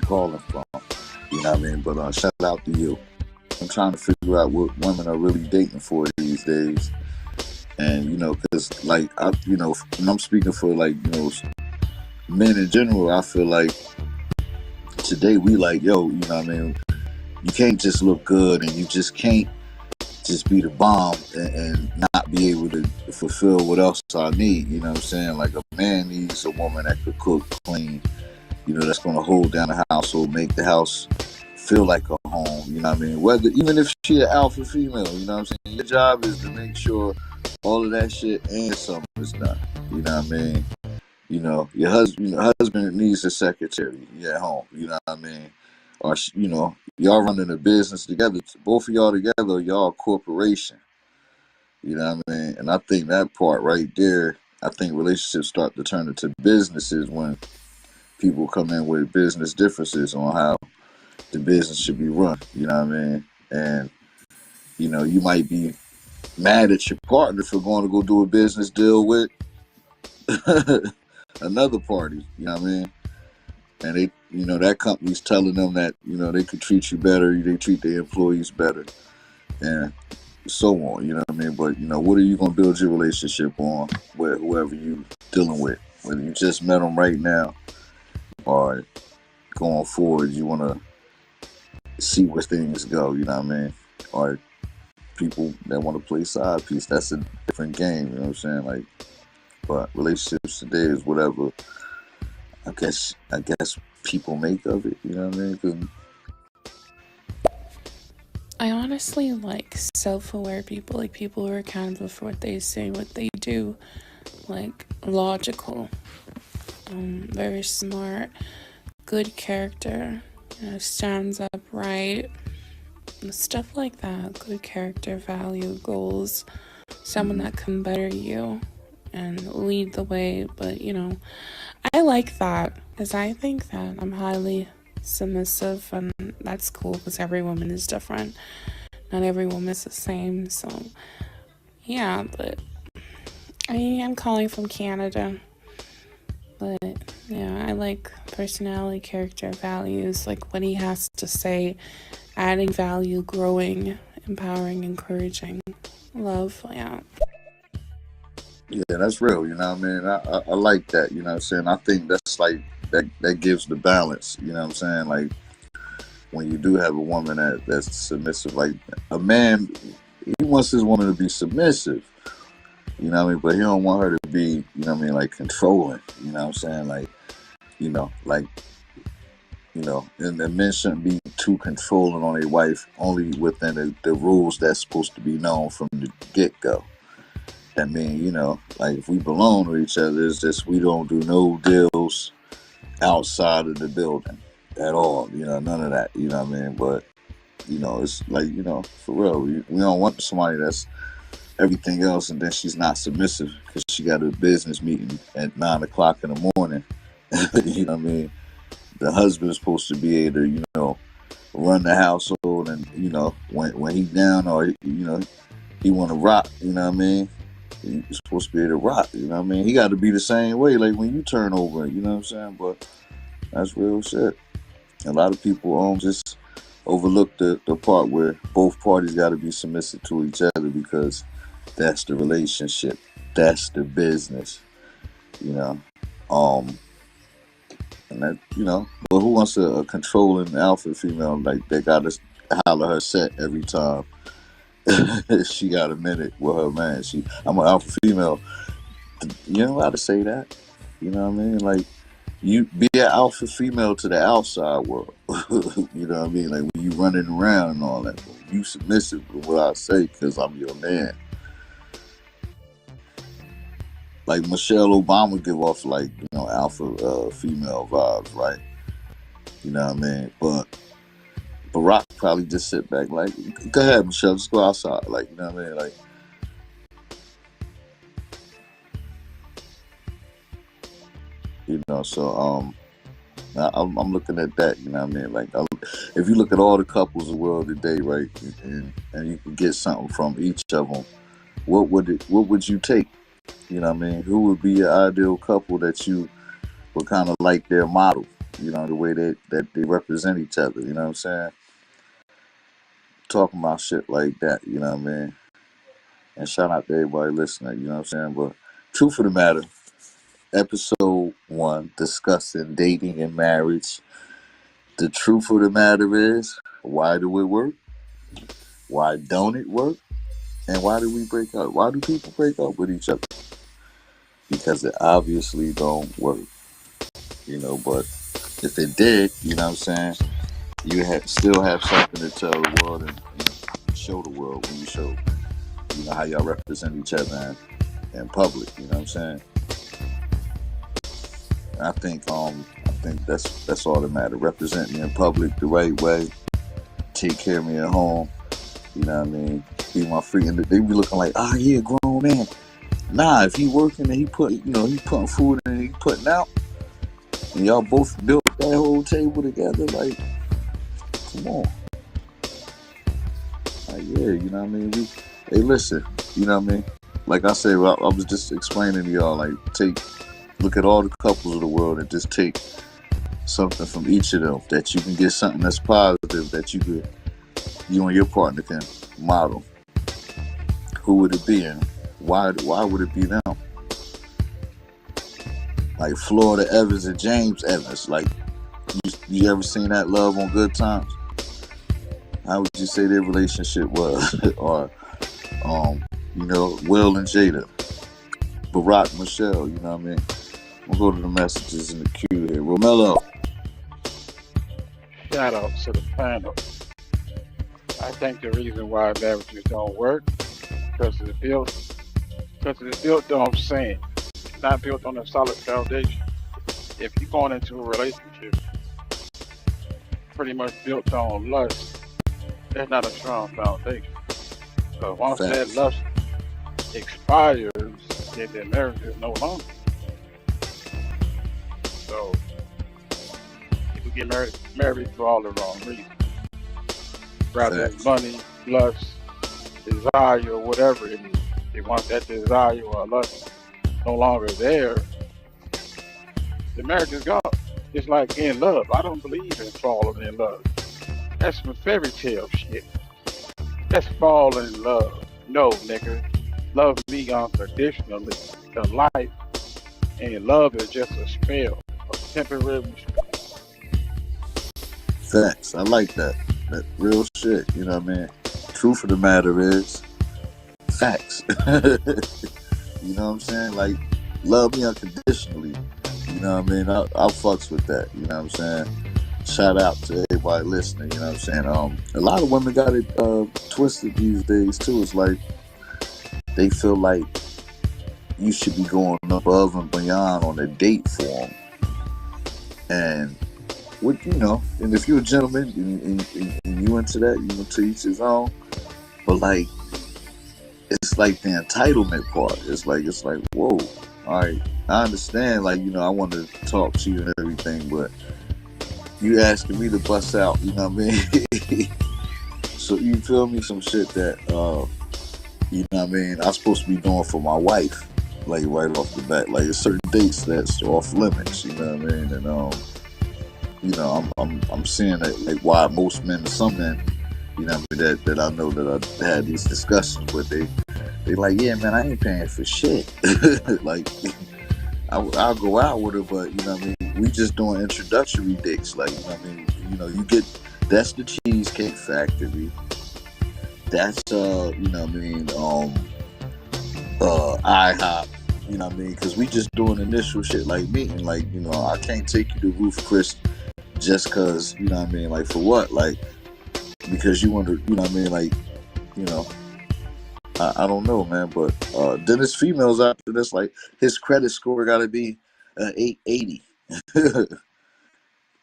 calling from. You know what I mean? But shout out to you. I'm trying to figure out what women are really dating for these days. And, because, like, when I'm speaking for, like, men in general, I feel like today we like, yo, you know what I mean? You can't just look good and you just can't just be the bomb and not be able to fulfill what else I need. You know what I'm saying? Like a man needs a woman that could cook, clean, that's going to hold down the household, make the house feel like a home. You know what I mean? Whether even if she an alpha female, you know what I'm saying? Your job is to make sure all of that shit and something is done. You know what I mean? Your husband needs a secretary at home. You know what I mean? Or y'all running a business together. Both of y'all together, y'all a corporation. You know what I mean? And I think that part right there, I think relationships start to turn into businesses when people come in with business differences on how the business should be run. You know what I mean? And you might be mad at your partner for going to go do a business deal with another party. You know what I mean? And they, that company's telling them that, they could treat you better, they treat their employees better, and so on, you know what I mean? But, what are you going to build your relationship on with whoever you dealing with? Whether you just met them right now or going forward, you want to see where things go, you know what I mean? Or people that want to play side piece, that's a different game, you know what I'm saying? Like, but relationships today is whatever I guess people make of it, you know what I mean? 'Cause I honestly like self-aware people, like people who are accountable for what they say, what they do, like logical, very smart, good character, stands up right, stuff like that. Good character, value, goals, someone that can better you and lead the way. But I like that because I think that I'm highly submissive, and that's cool because every woman is different. Not every woman is the same. So yeah, but I am calling from Canada. But yeah, I like personality, character, values, like what he has to say, adding value, growing, empowering, encouraging, love. Yeah. Yeah, that's real, you know what I mean? I like that, you know what I'm saying? I think that's like, that gives the balance, you know what I'm saying? Like, when you do have a woman that's submissive, like, a man, he wants his woman to be submissive, you know what I mean? But he don't want her to be, you know what I mean, like, controlling, you know what I'm saying? Like, and the men shouldn't be too controlling on their wife, only within the rules that's supposed to be known from the get-go. I mean, like if we belong to each other, it's just we don't do no deals outside of the building at all. None of that. You know what I mean? But it's like for real, we don't want somebody that's everything else and then she's not submissive because she got a business meeting at 9 o'clock in the morning. You know what I mean? The husband is supposed to be able to run the household, and when he down or he want to rock. You know what I mean? He's supposed to be able to rock, you know what I mean? He got to be the same way, like when you turn over, you know what I'm saying? But that's real shit. A lot of people just overlook the part where both parties got to be submissive to each other because that's the relationship, that's the business, and that, but who wants a controlling alpha female like they got to holler her set every time? She got a minute with her man. I'm an alpha female. You know how to say that. You know what I mean? Like, you be an alpha female to the outside world. You know what I mean? Like, when you running around and all that. But you submissive to what I say because I'm your man. Like, Michelle Obama give off, like, alpha female vibes, right? You know what I mean? But Barack probably just sit back like, go ahead, Michelle, just go outside. Like, you know what I mean? Like, so I'm looking at that, you know what I mean? Like, if you look at all the couples in the world today, right, and you can get something from each of them, what would you take? You know what I mean? Who would be your ideal couple that you would kind of like their model? you know, the way that they represent each other, you know what I'm saying? Talking about shit like that, you know what I mean? And shout out to everybody listening, you know what I'm saying? But truth of the matter, episode 1, discussing dating and marriage. The truth of the matter is, why do it work? Why don't it work? And why do we break up? Why do people break up with each other? Because it obviously don't work, you know. But if it did, you know what I'm saying, you still have something to tell the world and show the world when you show, you know, how y'all represent each other in public. You know what I'm saying? And I think that's all that matters. Represent me in public the right way. Take care of me at home. You know what I mean? Be my free. And they be looking like, ah, yeah, grown man. Nah, if he working and he putting food in and he putting out, and y'all both built that whole table together, like, come on. Like, yeah, you know what I mean? Hey, listen, you know what I mean? Like I said, I was just explaining to y'all, like, look at all the couples of the world and just take something from each of them that you can get something that's positive that you and your partner can model. Who would it be and why would it be them? Like Florida Evans and James Evans. Like, you ever seen that Love on Good Times? How would you say their relationship was? Or you know, Will and Jada, Barack Michelle, you know what I mean? We'll go to the messages in the queue here. Romello. Shout out to the panel. I think the reason why marriages don't work because it's built on sin, not built on a solid foundation. If you're going into a relationship pretty much built on lust, that's not a strong foundation. Because once that Facts. lust expires, then the marriage is no longer. So people get married for all the wrong reasons. Rather than Facts. money, lust, desire, or whatever it is. They want that desire or lust no longer there, the marriage is gone. It's like in love. I don't believe in falling in love. That's some fairy tale shit. That's falling in love. No, nigga. Love me unconditionally to life. And love is just a spell, a temporary spell. Facts. I like that. That real shit, you know what I mean? Truth of the matter is facts. You know what I'm saying? Like, love me unconditionally. You know what I mean? I fucks with that. You know what I'm saying? Shout out to everybody listening. You know what I'm saying? A lot of women got it twisted these days too. It's like they feel like you should be going above and beyond on a date form. And what, you know, and if you're a gentleman and you into that, you know, to each his own. But like, it's like the entitlement part. It's like, whoa, all right, I understand. Like, you know, I want to talk to you and everything, but you asking me to bust out. You know what I mean? So you feel me? Some shit that you know what I mean? I'm supposed to be doing for my wife, like right off the bat. Like, there's certain dates that's off limits. You know what I mean? And you know, I'm seeing that, like, why most men, some men, you know what I mean, that I know that I had these discussions with, they like, yeah, man, I ain't paying for shit. Like, I'll go out with her, but you know what I mean, we just doing introductory dates. Like, you know what I mean, you know, that's the Cheesecake Factory. That's you know what I mean, IHOP. You know what I mean, because we just doing initial shit, like meeting. Like, you know, I can't take you to Ruth Chris just because, you know what I mean, like, for what? Like, because you want to, you know what I mean, like, you know, I don't know, man. But then there's females out there that's like, his credit score got to be 880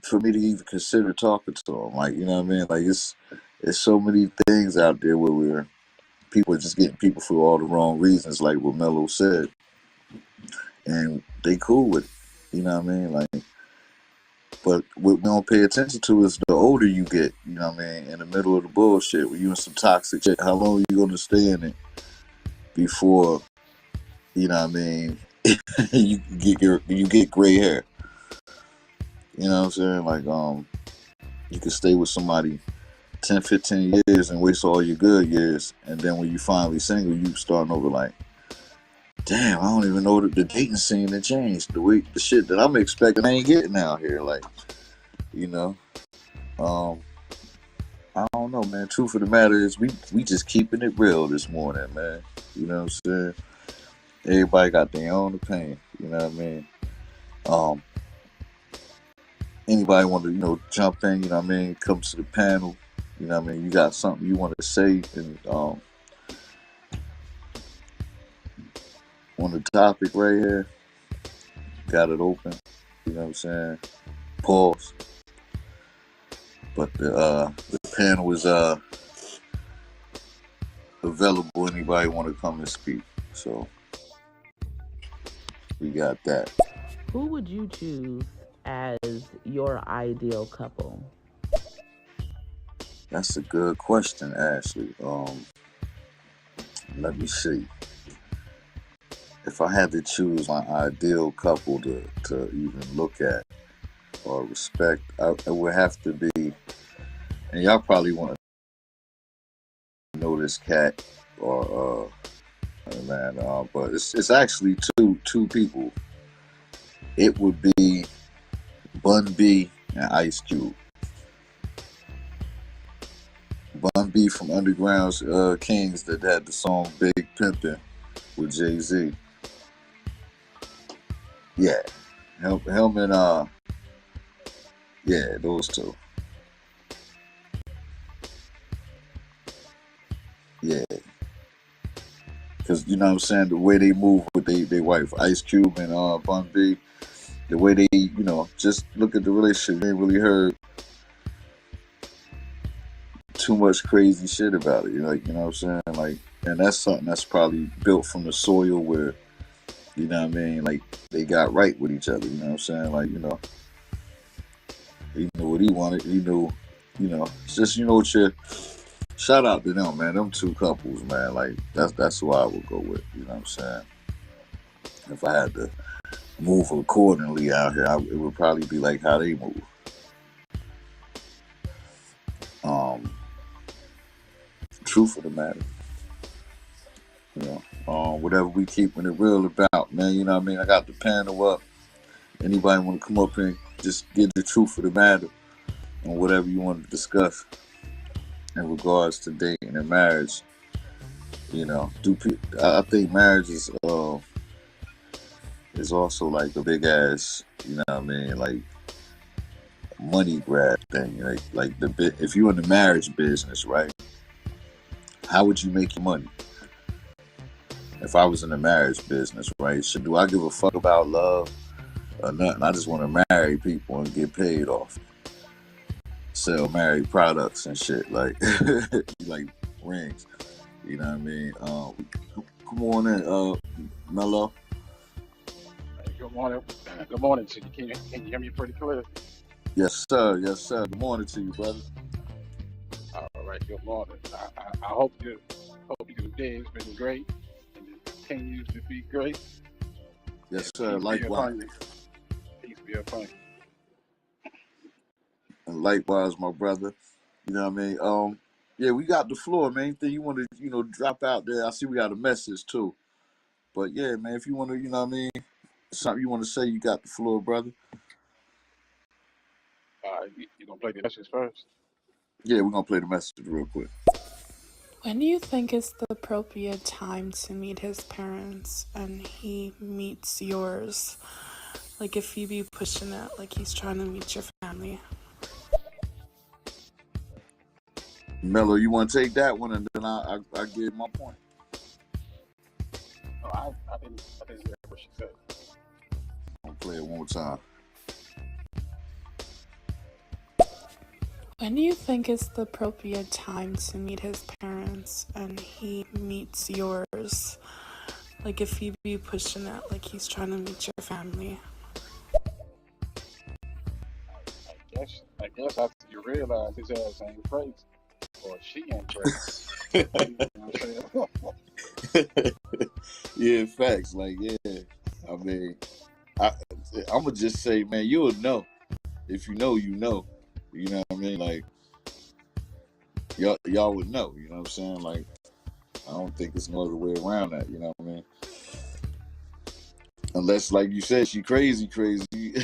for me to even consider talking to him. Like, you know what I mean? Like, it's so many things out there where people are just getting people for all the wrong reasons, like what Mello said, and they cool with it. You know what I mean? Like, but what we don't pay attention to is the older you get, you know what I mean, in the middle of the bullshit, when you in some toxic shit, how long are you going to stay in it before, you know what I mean, you get gray hair? You know what I'm saying? Like, you can stay with somebody 10, 15 years and waste all your good years. And then when you finally single, you starting over like, damn, I don't even know the dating scene that changed. The shit that I'm expecting I ain't getting out here. Like, you know, um, I don't know, man. Truth of the matter is we just keeping it real this morning, man. You know what I'm saying? Everybody got their own opinion. You know what I mean? Um, Anybody want to, jump in, you know what I mean? Come to the panel. You know what I mean? You got something you want to say and on the topic right here, got it open. You know what I'm saying? Pause. But the panel is available. Anybody want to come and speak? So we got that. Who would you choose as your ideal couple? That's a good question, Ashley. Let me see. If I had to choose my ideal couple to even look at or respect, it would have to be, and y'all probably want to know this cat or man, but it's actually two people. It would be Bun B and Ice Cube. Bun B from Underground's Kings that had the song Big Pimpin' with Jay-Z. Yeah. Him and yeah, those two. Yeah. Cause you know what I'm saying, the way they move with their wife, Ice Cube and Bun B, the way they, just look at the relationship, they ain't really heard too much crazy shit about it. You know what I'm saying? Like, and that's something that's probably built from the soil where, you know what I mean, like they got right with each other, you know what I'm saying? Like, he knew what he wanted, he knew, it's just what you shout out to them, man. Them two couples, man, like that's who I would go with, you know what I'm saying? If I had to move accordingly out here, it would probably be like how they move. Truth of the matter. Whatever we keeping it real about, man, you know what I mean? I got the panel up. Anybody want to come up and just get the truth of the matter on whatever you want to discuss in regards to dating and marriage? I think marriage is also like a big ass, you know what I mean, like money grab thing. Like if you're in the marriage business, right? How would you make your money? If I was in the marriage business, right? So do I give a fuck about love or nothing? I just want to marry people and get paid off. Sell married products and shit, like like rings. You know what I mean? Come on in, Mello. Good morning. Good morning to you. Can you hear me pretty clear? Yes, sir. Yes, sir. Good morning to you, brother. All right. Good morning. I hope your day has been great and it continues to be great. Yes, sir. Likewise. Peace be upon you. And likewise, my brother. You know what I mean? Yeah, we got the floor, man. Anything you want to, drop out there? I see we got a message too. But yeah, man, if you want to, you know what I mean, something you want to say, you got the floor, brother. You gonna play the message first? Yeah, we're gonna play the message real quick. When do you think is the appropriate time to meet his parents and he meets yours? Like if you be pushing it, like he's trying to meet your family. Mello, you want to take that one, and then I give my point. No, I didn't hear what she said. I'll play it one more time. When do you think is the appropriate time to meet his parents and he meets yours? Like if you be pushing it, like he's trying to meet your family. I guess after you realize his ass ain't crazy or she ain't crazy. You know what I'm saying? Yeah, facts. Like, yeah. I mean, I'm gonna just say, man, you'll know. if you know, you know. You know what I mean? Like y'all would know. You know what I'm saying? Like I don't think there's no other way around that. You know what I mean? Unless, like you said, she crazy. Yeah,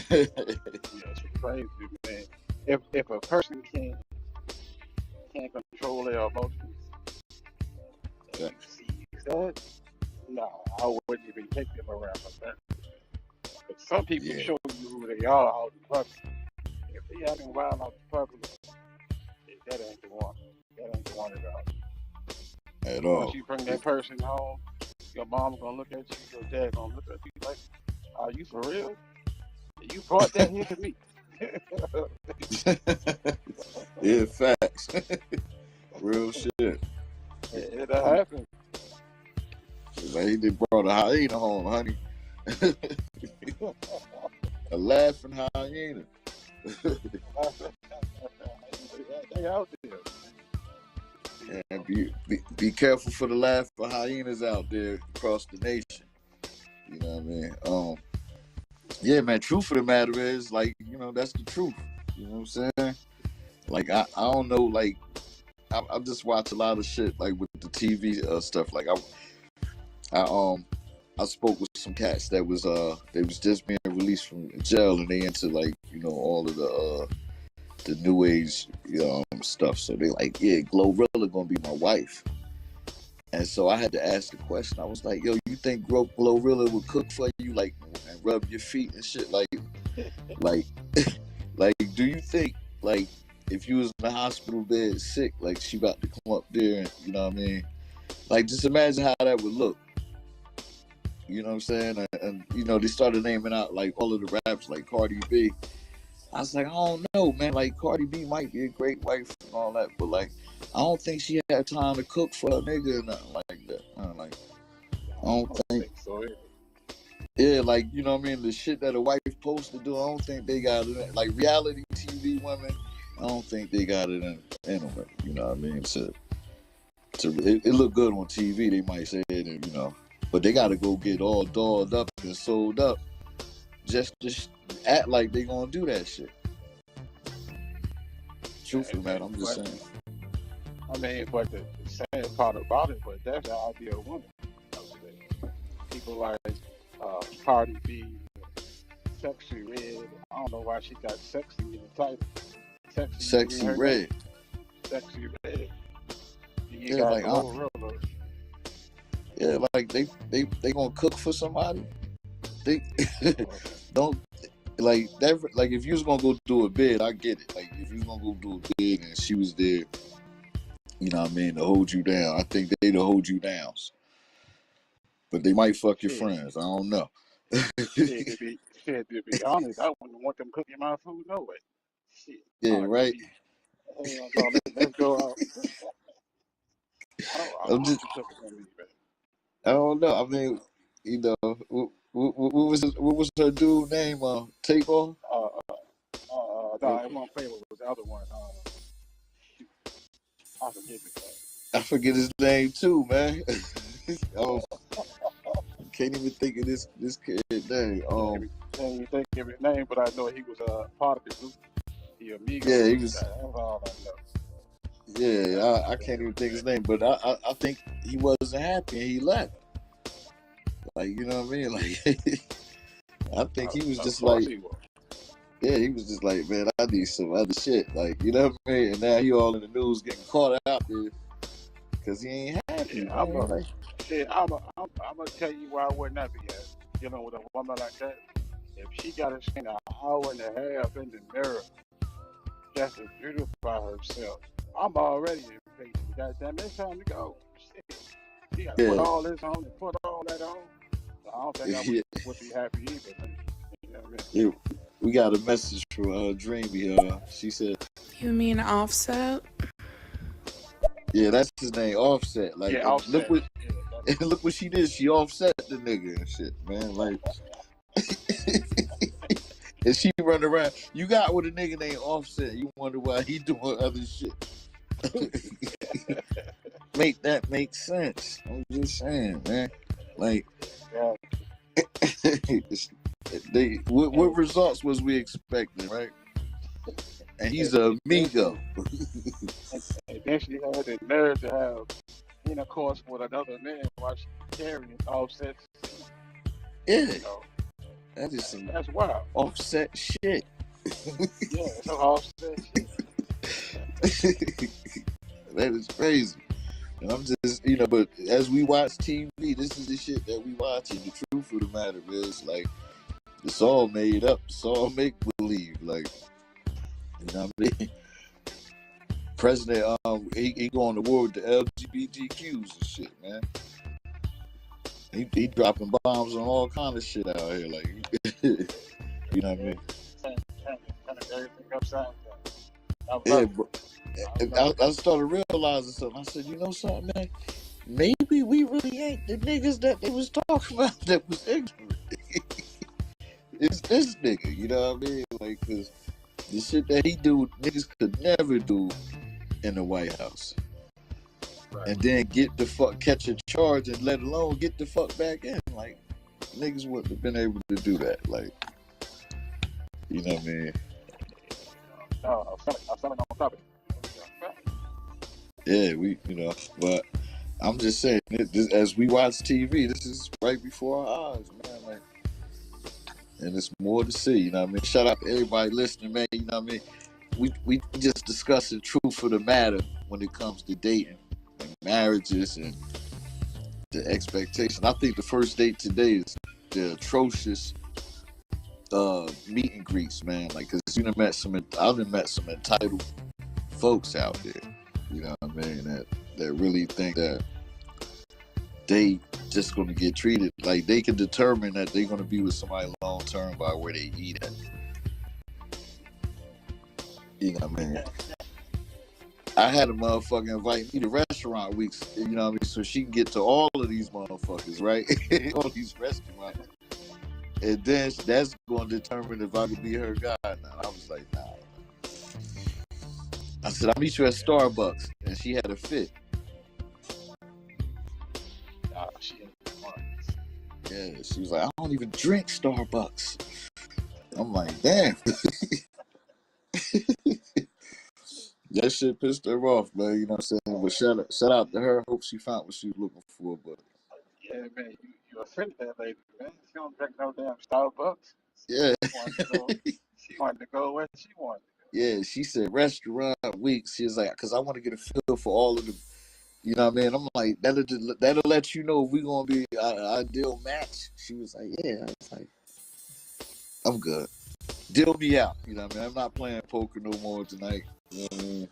it's crazy, man. If a person can't control their emotions, and Yeah. you see that, no, I wouldn't even take them around like that. But some people Yeah, show you who they are out in public. If they acting wild out in public, that ain't the one. That ain't the one at all. at Once all. you bring that person home, your mom gonna look at you, your dad gonna look at you like, "Are you for real? You brought that here to me." Yeah, facts. Real shit. It'll happen. Like he did brought a hyena home, honey. A laughing hyena. They out there. You And know. be careful for the laughing hyenas out there across the nation. You know what I mean? Yeah, man. Truth of the matter is, like, that's the truth. You know what I'm saying? Like, I don't know. Like, I just watch a lot of shit like with the TV stuff. Like, I spoke with some cats that was they was just being released from jail, and they into, like, all of the new age stuff. So they like, yeah, Glorilla gonna be my wife. And so I had to ask the question. I was like, yo, you think Glorilla would cook for you, like, and rub your feet and shit, like, like, do you think, like, if you was in the hospital bed sick, like, she about to come up there, and you know what I mean? Like, just imagine how that would look. You know what I'm saying? And they started naming out, like, all of the raps, like Cardi B. I was like, I don't know, man. Like, Cardi B might be a great wife and all that, but, like, I don't think she had time to cook for a nigga or nothing like that. Like, I I don't don't think. think so either. Yeah, like, you know what I mean? The shit that a wife supposed to do, I don't think they got it. Like, reality TV women, I don't think they got it in them. You know what I mean? It look good on TV, they might say it, and, but they got to go get all dolled up and sold up just to act like they gonna do that shit. Truthfully, man, I'm just But saying. I mean, but the sad part about it, but that's the ideal woman. People like Cardi B, Sexy Red. I don't know why she got sexy in the title. Sexy, you ain't Sexy heard that? Red. Sexy Red. You Yeah, got like, Glorilla. yeah, like they gonna cook for somebody. They don't like that. Like, if you was gonna go do a bid, I get it. Like, if you was gonna go do a bid and she was there, you know what I mean, to hold you down, I think they'd hold you down. But they might fuck your Shit, friends. I don't know. shit, to be honest, I wouldn't want them cooking my food no way. Shit, Yeah, Cardi right. B. Hell no, let's go out. I don't I'm want just, you cooking for me, man. I don't know. I mean, what was her dude name? Takeoff. Uh, no, I won't play with the other one. Shoot, I forget his name. I forget his name too, man. Oh, can't even think of this kid name. Can't even think of his name, but I know he was part of the group, the Yeah, he Amigos. was. That's all I know. Yeah, I can't even Damn, think man. his name, but I think he wasn't happy and he left. Like, you know what I mean? Like, I think he was Of just course like, he was. yeah, he was just like, man, I need some other shit. Like, you know what I mean? And now he all in the news getting caught out there because he ain't happy, Yeah, man. Like, I'm gonna tell you why I would not be happy dealing with a woman like that. If she got to spend an hour and a half in the mirror just to beautify herself, I'm already impatient. God damn, it's time to go. Shit. She got to put yeah, all this on and put all that on. So I don't think I would, yeah, would be happy either, man. You know what I mean? yeah. We got a message from Dreamy. She said, You mean Offset? yeah, that's his name, Offset. Like, Yeah, and look offset. what Yeah, that's and look what she did. She offset the nigga and shit, man. Like, and she run around. You got with a nigga named Offset. You wonder why he doing other shit. Make sense. I'm just saying, man. Like, yeah. what And results was we expecting, right? and he's And, a and then amigo. and then she had the nerve to have intercourse with another man while she carrying Offset. Yeah, You know, that is some that's wild. offset shit. Yeah, so Offset shit. That is crazy. And I'm just, but as we watch TV, this is the shit that we watch. And the truth of the matter is, like, it's all made up. It's all make believe. Like, you know what I mean? President, he going to war with the LGBTQs and shit, man. He dropping bombs on all kind of shit out here, like, you know what I mean? Kind of everything upside down. I love Yeah, it. bro. I love it. I started realizing something. I said, you know something, man? Maybe we really ain't the niggas that they was talking about that was ignorant. It's this nigga, you know what I mean? Like, cause the shit that he do, niggas could never do in the White House. Right. And then catch a charge, and let alone get the fuck back in. Like, niggas wouldn't have been able to do that. Like, you know what I mean? No, I'm selling on topic. Yeah, but I'm just saying, as we watch TV, this is right before our eyes, man. Like, and it's more to see, you know what I mean? Shout out to everybody listening, man. You know what I mean? We just discuss the truth of the matter when it comes to dating and marriages and the expectation. I think the first date today is the atrocious meet and greets, man. Like, cause I've met some entitled folks out there, you know what I mean? That really think that they just gonna get treated like they can determine that they're gonna be with somebody long term by where they eat at. You know what I mean? I had a motherfucker invite me to restaurant weeks, you know what I mean, so she can get to all of these motherfuckers, right? All these restaurants. And then that's going to determine if I could be her guy now. I was like, nah. I said, I'll meet you at Starbucks. And she had a fit. Nah, she ain't smart. Yeah, she was like, I don't even drink Starbucks. I'm like, damn. That shit pissed her off, man. You know what I'm saying? But shout out to her. Hope she found what she was looking for. But Yeah, man, you offended that lady, man. She don't drink no damn Starbucks. yeah. She wanted to go where she wanted to Yeah, she said restaurant weeks. She was like, because I want to get a feel for all of the, you know what I mean? I'm like, that'll let you know if we're going to be an ideal match. She was like, yeah. I was like, I'm good. Deal me out. You know what I mean? I'm not playing poker no more tonight. You know what I mean?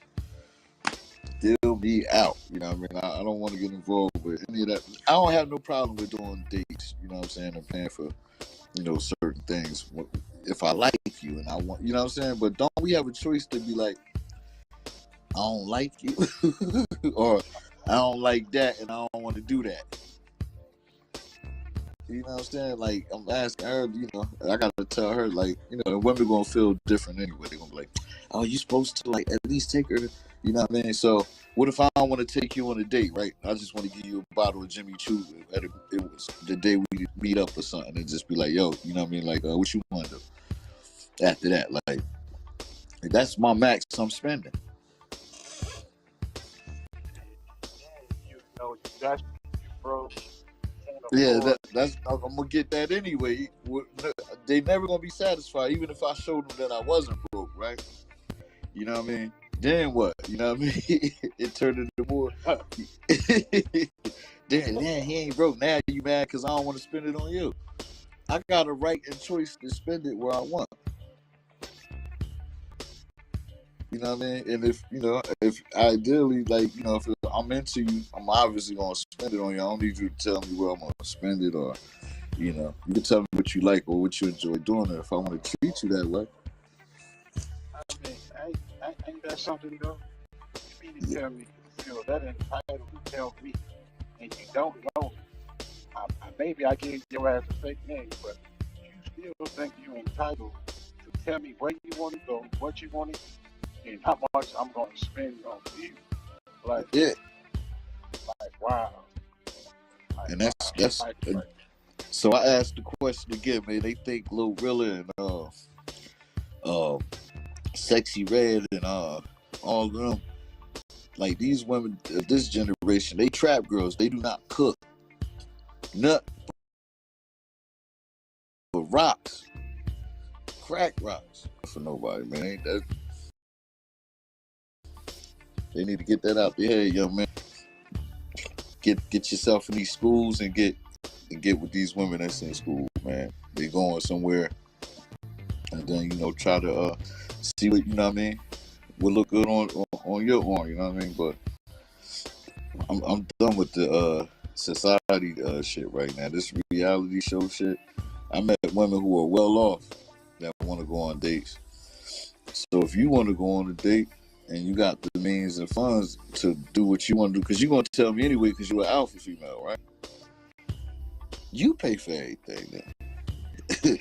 Deal me out. You know what I mean? I don't want to get involved with any of that. I don't have no problem with doing dates. You know what I'm saying? And paying for, certain things. If I like you and I want, you know what I'm saying? But don't we have a choice to be like, I don't like you, or I don't like that and I don't want to do that. You know what I'm saying? Like, I'm asking her, I gotta tell her, like, and women gonna feel different anyway. They're gonna be like, oh, you supposed to, like, at least take her, you know what I mean? So, what if I don't want to take you on a date, right? I just want to give you a bottle of Jimmy Choo it was the day we meet up or something, and just be like, yo, you know what I mean? Like, what you want to do after that? Like, that's my max I'm spending. You know, you got you broke. Yeah, that's I'm gonna get that anyway. They never gonna be satisfied, even if I showed them that I wasn't broke, right? You know what I mean? Then what? You know what I mean? It turned into more. Then, man, he ain't broke. Now you mad because I don't want to spend it on you. I got a right and choice to spend it where I want. You know what I mean? And if ideally, like, if I'm into you, I'm obviously gonna spend it on you. I don't need you to tell me where I'm gonna spend it, or you can tell me what you like or what you enjoy doing. If I want to treat you that way. I mean, ain't that something though? You mean to tell me you feel that entitled to tell me, and you don't know? Maybe I gave your ass a fake name, but you still think you're entitled to tell me where you want to go, what you want to eat, and how much I'm going to spend on you. Like, Yeah. like wow. Like, And that's. So I asked the question again, man. They think Glorilla and Sexy Red and all of them. Like these women of this generation, they trap girls. They do not cook nut but rocks, crack rocks for nobody, man. Ain't that? They need to get that out there, young man. Get yourself in these schools and get with these women that's in school, man. They going somewhere, and then try to see what what I mean. Will look good on your arm, you know what I mean. But I'm done with the society shit right now. This reality show shit. I met women who are well off that want to go on dates. So if you want to go on a date and you got the means and funds to do what you want to do, because you're going to tell me anyway because you're an alpha female, right? You pay for everything then.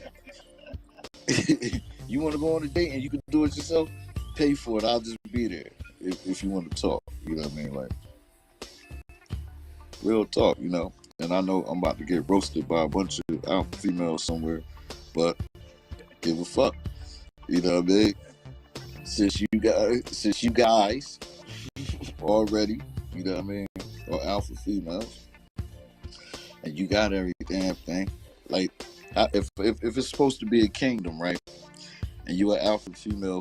You want to go on a date and you can do it yourself? Pay for it. I'll just be there if you want to talk. You know what I mean? Like, real talk, And I know I'm about to get roasted by a bunch of alpha females somewhere, but give a fuck. You know what I mean? Since you guys already, you know what I mean, are alpha females, and you got every damn thing. Like, if it's supposed to be a kingdom, right? And you are alpha female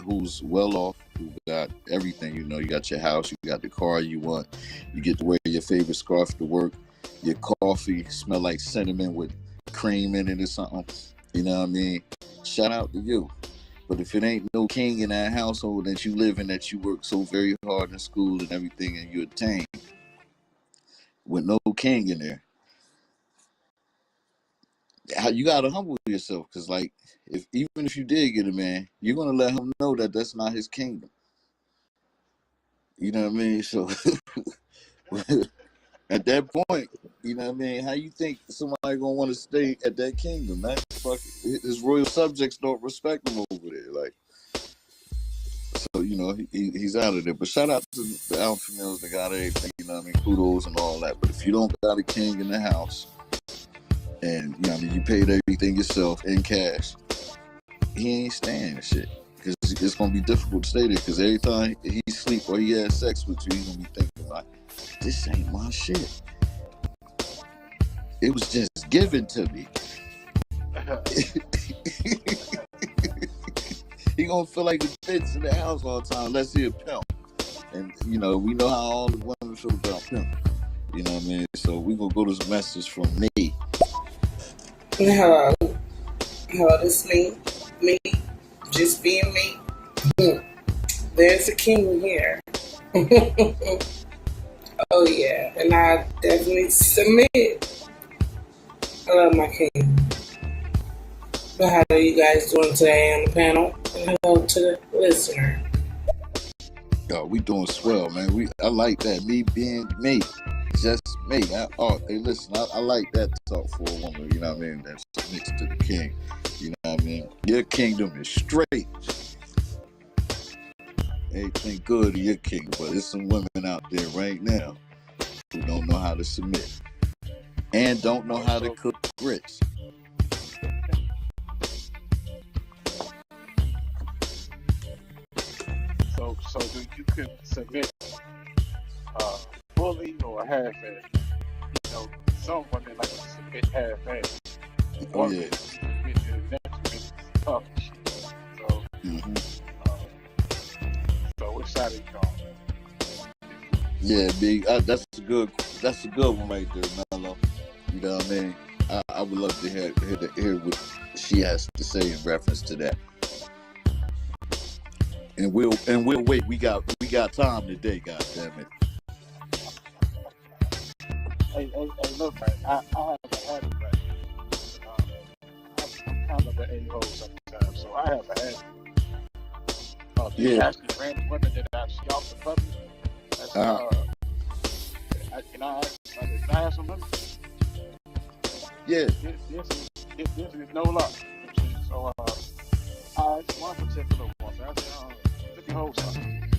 who's well off, who got everything, you got your house, you got the car you want, you get to wear your favorite scarf to work, your coffee smell like cinnamon with cream in it or something, you know what I mean? Shout out to you. But if it ain't no king in that household that you live in, that you work so very hard in school and everything, and you attain, with no king in there, you gotta humble yourself, because like, even if you did get a man, you're gonna let him know that that's not his kingdom. You know what I mean? So at that point, you know what I mean, how you think somebody gonna want to stay at that kingdom? That fucking his royal subjects don't respect him over there. Like, so he's out of there. But shout out to the alpha males that got everything. You know what I mean? Kudos and all that. But if you don't got a king in the house, and you paid everything yourself in cash, he ain't staying and shit. Because it's gonna be difficult to stay there. Because every time he sleep or he has sex with you, he's gonna be thinking like, this ain't my shit. It was just given to me. He gonna feel like the bitch in the house all the time unless he a pimp. And we know how all the women feel about pimp. You know what I mean? So we gonna go to this message from me. Hello, this me, just being me. There's a king here. Oh yeah, and I definitely submit. I love my king. But how are you guys doing today on the panel? And hello to the listener. Yo, we doing swell, man. I like that. Me being me. Just me. Hey, listen, I like that talk for a woman, you know what I mean, that submits to the king. You know what I mean? Your kingdom is straight. Everything good in your kingdom, but there's some women out there right now who don't know how to submit and don't know how to cook grits. So do you can submit fully or half-assed? Some women like to submit half-assed. Oh yeah. Submit to the next week, tough and shit. So, so which side are you on? Yeah, big. That's a good one right there, Mello. You know what I mean? I would love to hear what she has to say in reference to that. And we'll wait. We got time today. God damn it. Hey, look, man. I have a habit, right? I'm kind of an a-hole sometimes, so I have a habit. Yeah. Actually, random women that I see off the public. That's, can I have some money? Yeah. This is no luck. So, I just one particular one. I said, let me hold something.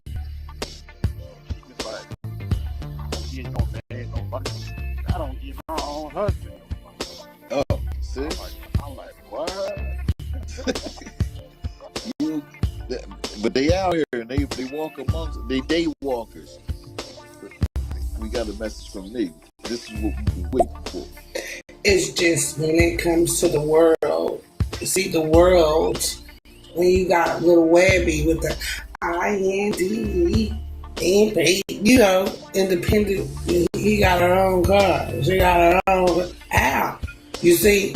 She was like, I don't give no man no money. I don't give my own husband no money. Oh, see? I'm like, what? But they out here and they walk amongst they day walkers. We got a message from me. This is what we've been waiting for. It's just when it comes to the world, see the world, when you got little Webby with the IND and independent, he got her own car. She got her own house. You see?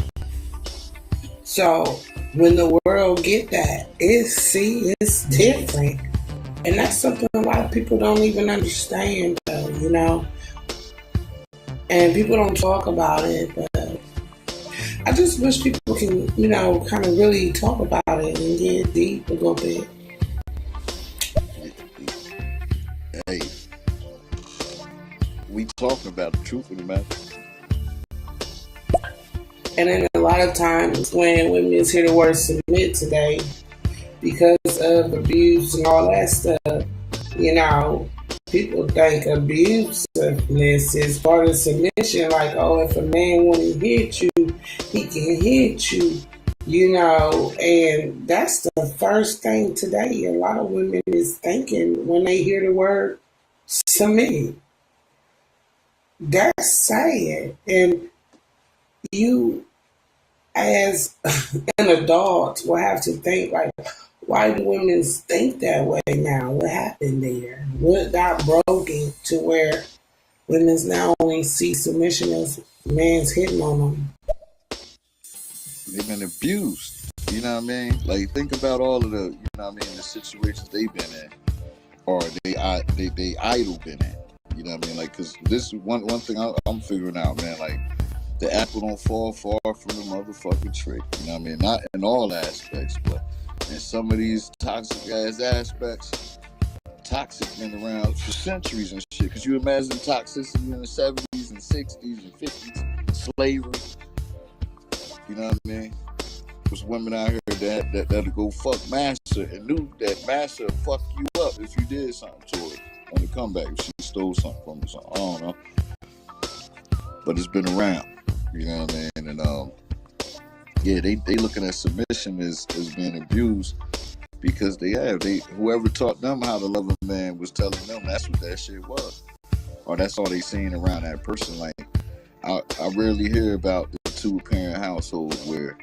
So when the world get that, it's different. And that's something a lot of people don't even understand, though, And people don't talk about it, but I just wish people can, kind of really talk about it and get deep a little bit. Hey, we talking about the truth of the matter. And then a lot of times when women hear the word submit today, because of abuse and all that stuff, people think abusiveness is part of submission. Like, if a man want to hit you, he can hit you, and that's the first thing today a lot of women is thinking when they hear the word submit. That's sad. And you, as an adult, will have to think, like, why do women think that way now? What happened there? What got broken to where women now only see submission as man's hitting on them? They've been abused. You know what I mean? Like, think about all of the, the situations they've been in, or they idle been in. You know what I mean? Like, because this is one thing I'm figuring out, man. Like, the apple don't fall far from the motherfucking tree. You know what I mean? Not in all aspects, but in some of these toxic ass aspects, toxic been around for centuries and shit. Cause you imagine toxicity in the 70s and 60s and 50s, slavery. You know what I mean? There's women out here that'll go fuck master and knew that master would fuck you up if you did something to her on the comeback. If she stole something from her, something. I don't know. But it's been around. You know what I mean? And they looking at submission as being abused because whoever taught them how to love a man was telling them that's what that shit was, or that's all they seen around that person. Like, I rarely hear about the 2-parent household where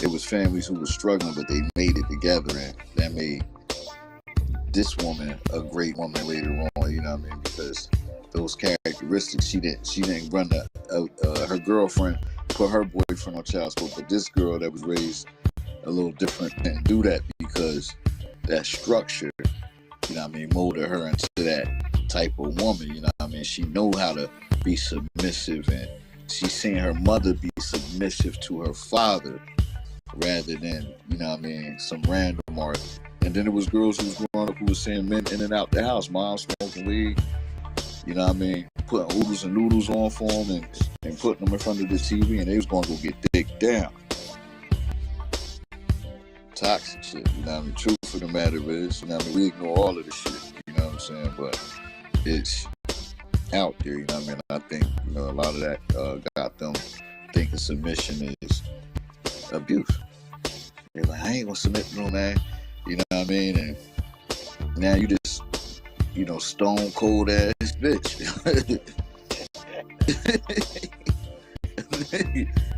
it was families who were struggling but they made it together, and that made this woman a great woman later on. You know what I mean? Because those characteristics, she didn't run her girlfriend put her boyfriend on child support, but this girl that was raised a little different didn't do that because that structure, molded her into that type of woman. You know what I mean? She know how to be submissive, and she seen her mother be submissive to her father rather than, some random art. And then there was girls who was growing up who was seeing men in and out the house, mom smoking weed, putting oodles and noodles on for them and putting them in front of the TV, and they was going to go get dick down. Toxic shit, Truth of the matter is, we ignore all of this shit, you know what I'm saying? But it's out there, I think, a lot of that got them thinking submission is abuse. They're like, I ain't gonna submit to no man, you know what I mean? And now you just, stone cold ass bitch.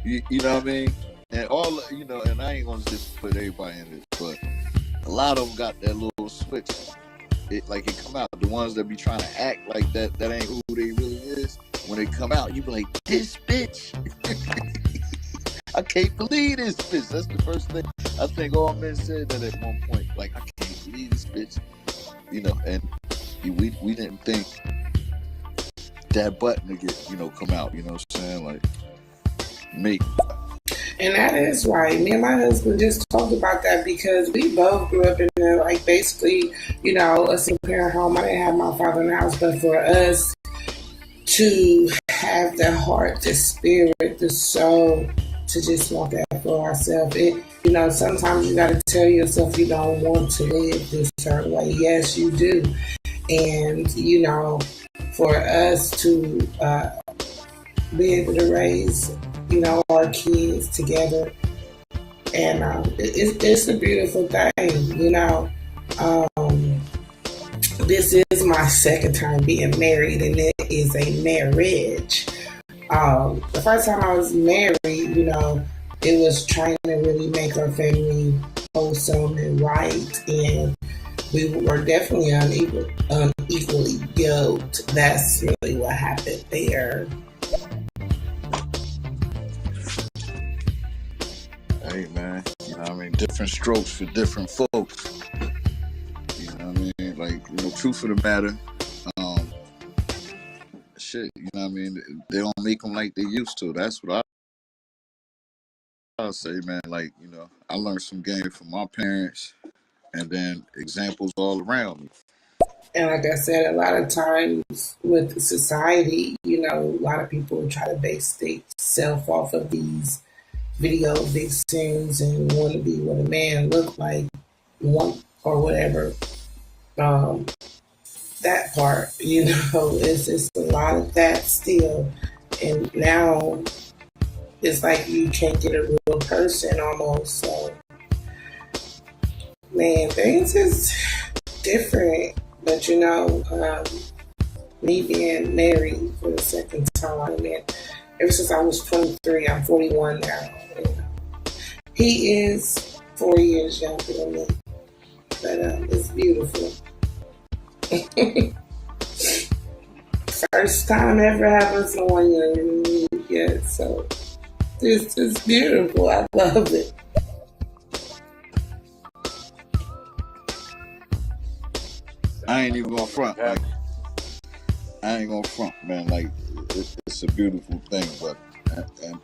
you know what I mean? And all, and I ain't gonna just put everybody in this, but a lot of them got that little switch. It come out. The ones that be trying to act like that ain't who they really is. When they come out, you be like, this bitch. I can't believe this bitch. That's the first thing. I think all men said that at one point. Like, I can't believe this bitch. And we didn't think that button to get, come out. You know what I'm saying? Like, make. And that is right. Me and my husband just talked about that because we both grew up in basically, a single parent home. I didn't have my father in the house, but for us to have the heart, the spirit, the soul to just want that for ourselves. Sometimes you got to tell yourself you don't want to live this certain way. Yes, you do. And, for us to be able to raise, our kids together And it's a beautiful thing, you know. Um, this is my second time being married, and it is a marriage. The first time I was married, you know, it was trying to really make our family wholesome and right, and we were definitely unequally yoked. That's really what happened there. Hey man, you know what I mean? Different strokes for different folks. You know what I mean? Like, you know, truth of the matter, um, shit, you know what I mean? They don't make them like they used to. That's what I'll say, man. Like, you know, I learned some game from my parents and then examples all around me. And like I said, a lot of times with society, you know, a lot of people try to base themselves off of these video vixens and want to be what a man look like, want or whatever. Um, that part, you know, it's a lot of that still. And now it's like you can't get a real person almost. So, man, things is different. But you know, me being married for the second time, and ever since I was 23, I'm 41 now. And he is 4 years younger than me, but it's beautiful. First time ever having someone younger than me, yeah. So it's beautiful. I love it. I ain't even gonna front. Like, I ain't gonna front, man. Like, it's a beautiful thing, but and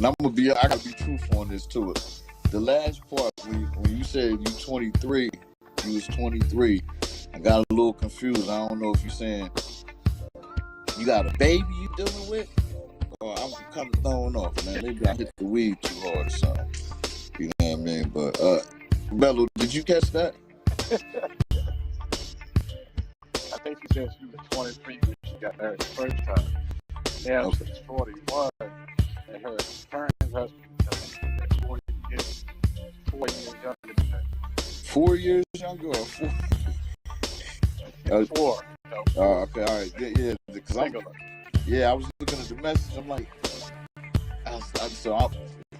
I gotta be truthful on this too. The last part when you said you 23, you was 23. I got a little confused. I don't know if you're saying you got a baby you dealing with, or I'm kind of thrown off, man. Maybe I hit the weed too hard or something. You know what I mean? But Bello, did you catch that? I think she said she was 23 when she got married the first time. Now Okay. she's 41, and her current husband is 4 years younger than her. 4 years younger or four? Four. So, Okay, all right, yeah. Because I was looking at the message. I'm like, I'm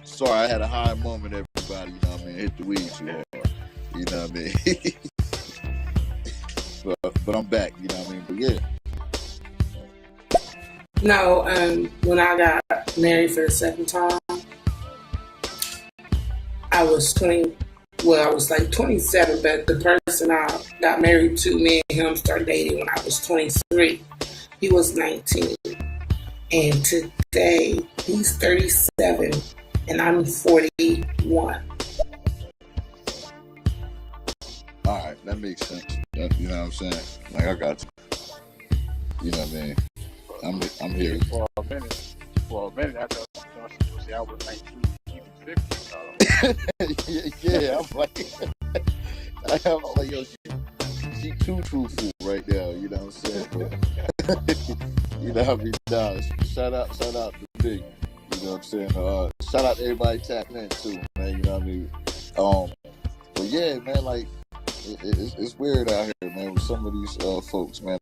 sorry, I had a high moment. Everybody, you know what I mean? Hit the weed too hard. You know what I mean? but I'm back. You know what I mean? But yeah. No, when I got married for the second time, I was 20. Well, I was like 27, but the person I got married to, me and him started dating when I was 23. He was 19. And today, he's 37, and I'm 41. All right, that makes sense. You know what I'm saying? Like, I got you. You know what I mean? I'm here. for a minute, I thought she was I was 19, he was 50. Yeah, I'm like, I'm like, yo, she too truthful right now. You know what I'm saying? But, you know what I mean? Nah, shout out to Big. You know what I'm saying? Shout out to everybody tapping in too, man. You know what I mean? But yeah, man, like it's weird out here, man, with some of these folks, man.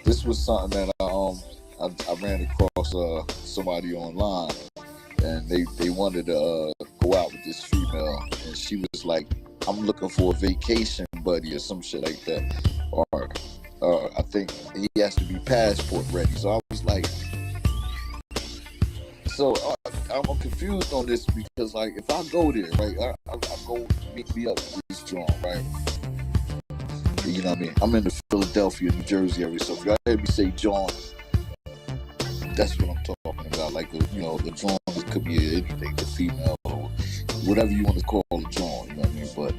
This was something that I ran across somebody online, and they wanted to go out with this female, and she was like, I'm looking for a vacation buddy or some shit like that, or I think he has to be passport ready. So I was like, I'm confused on this, because like, if I go there, right, I go meet me up with this joint, right? You know what I mean? I'm in the Philadelphia, New Jersey area, so if y'all hear me say John, that's what I'm talking about. Like, you know, the John could be anything, the female or whatever you want to call a John. You know what I mean? But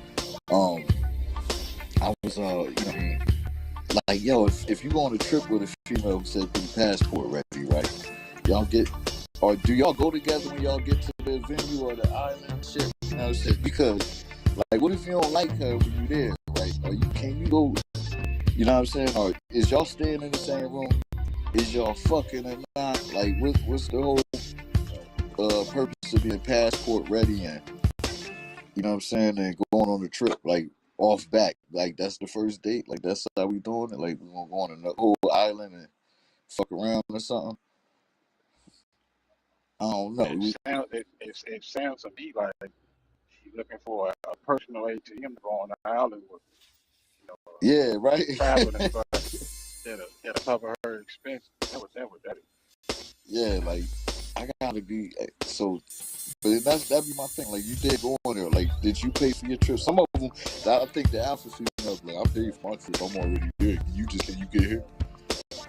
I was, you know what I mean? Like, yo, if you go on a trip with a female who said be passport ready, right? Y'all get, or do y'all go together when y'all get to the venue or the island and shit? You know what I'm saying? Because, like, what if you don't like her when you there, right? Or can you go, you know what I'm saying? Or is y'all staying in the same room? Is y'all fucking or not? Like, what's the whole purpose of being passport ready? And you know what I'm saying, and going on the trip like off back, like that's the first date, like that's how we doing it, like we gonna go on the whole island and fuck around or something. I don't know. It sounds to me like she's looking for a personal ATM to go on the island with, you know, Yeah, right. traveling and stuff that'll cover her expenses. That is. Yeah, like I gotta be so. But that'd be my thing. Like you did go on there. Like, did you pay for your trip? Some of them, I think the alpha females like, I paid for my trip. I'm already there. You just can you get here?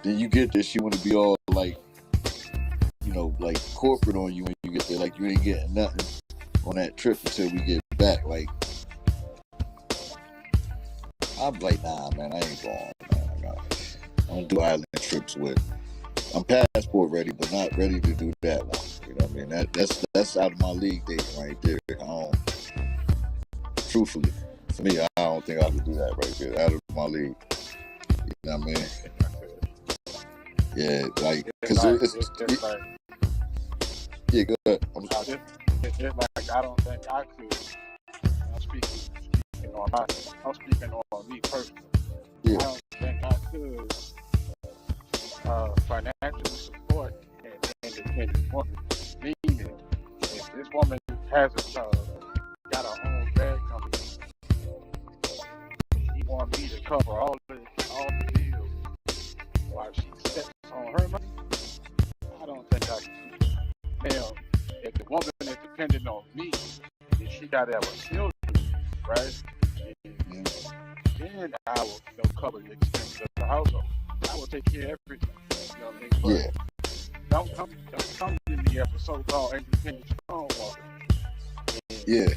Then you get there. She want to be all like, you know, like corporate on you when you get there. Like you ain't getting nothing on that trip until we get back. Like, I'm like, nah, man, I ain't going. Man. I don't do island trips with. I'm passport ready, but not ready to do that one. You know what I mean? That's out of my league dating right there. Truthfully, for me, I don't think I could do that right there. Out of my league. You know what I mean? Yeah, like, because it's like, yeah, go ahead. it's just like I don't think I could. I'm speaking on me personally. Yeah. I don't think I could financially support an independent woman. Meaning, if this woman has a job, got her own bag company, she want me to cover all the bills while she steps on her money. I don't think I can do that. Now, if the woman is dependent on me, then she got to have a children, right? And then I will cover the expenses of the household. I will take care of everything. You know what I mean? But don't come to me after so called independent strong woman. Yeah.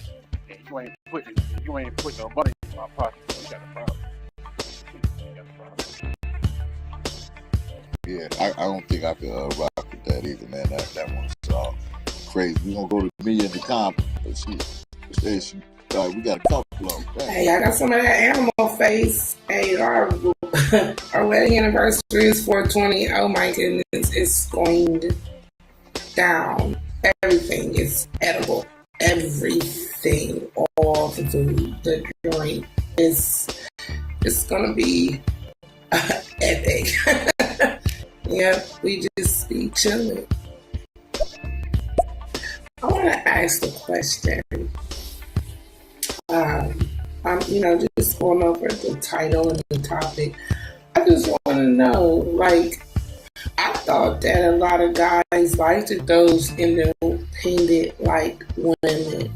And you ain't putting no money in my pocket. You got a problem. Yeah, I don't think I could rock with that either, man. That one's crazy. We gonna go to me in the comp. We got a couple of them. Hey, I got some of that animal face. Hey, our wedding anniversary is 420. Oh my goodness, it's going down. Everything is edible. Everything, all the food, the drink. It's gonna be epic. Yep, we just be chilling. I want to ask the question. I'm, just going over the title and the topic. I just want to know, like, I thought that a lot of guys liked those independent, like, women.